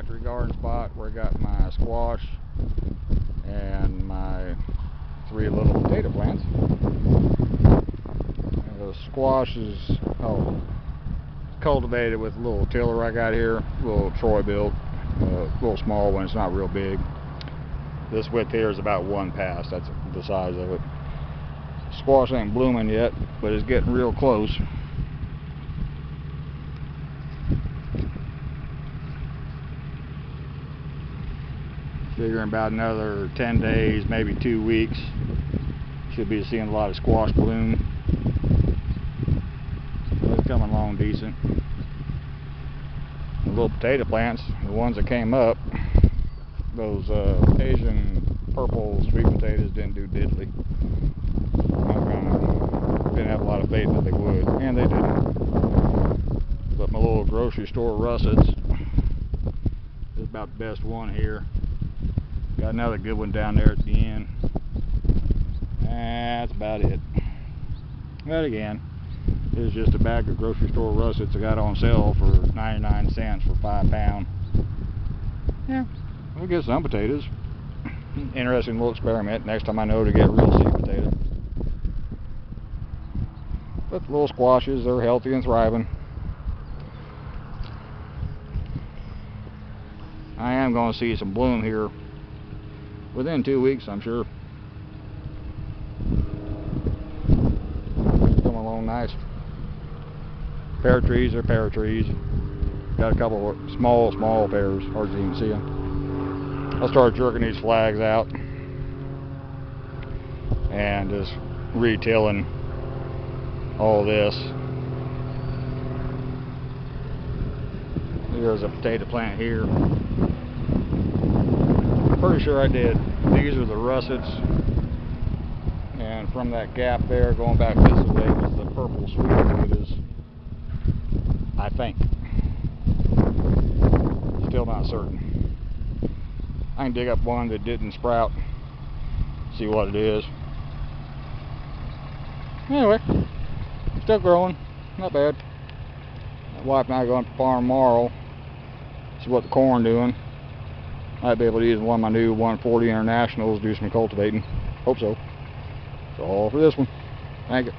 factory garden spot where I got my squash and my 3 little potato plants. And the squash is cultivated with a little tiller I got here, a little Troy built, little small one. It's not real big. This width here is about 1 pass. That's the size of it. Squash ain't blooming yet, but it's getting real close. Figuring about another 10 days, maybe 2 weeks, should be seeing a lot of squash bloom. It's coming along decent. The little potato plants, the ones that came up, those Asian purple sweet potatoes didn't do diddly. I didn't have a lot of faith that they would, and they didn't. But my little grocery store russets is about the best one here. Got another good one down there at the end. That's about it. But again, it's just a bag of grocery store russets I got on sale for 99 cents for 5 pounds. Yeah, we'll get some potatoes. Interesting little experiment. Next time I know to get real seed potato. But the little squashes, they're healthy and thriving. I am going to see some bloom here within 2 weeks, I'm sure. Coming along nice. Pear trees are pear trees. Got a couple of small pears, hard to even see them. I'll start jerking these flags out and just retilling all this. There's a potato plant here. Pretty sure I did. These are the russets, and from that gap there going back this way was the purple sweet potatoes, I think. Still not certain. I can dig up one that didn't sprout, see what it is. Anyway, still growing, not bad. My wife and I are going to the farm tomorrow, see what the corn doing. Might be able to use one of my new 140 Internationals, do some cultivating. Hope so. That's all for this one. Thank you.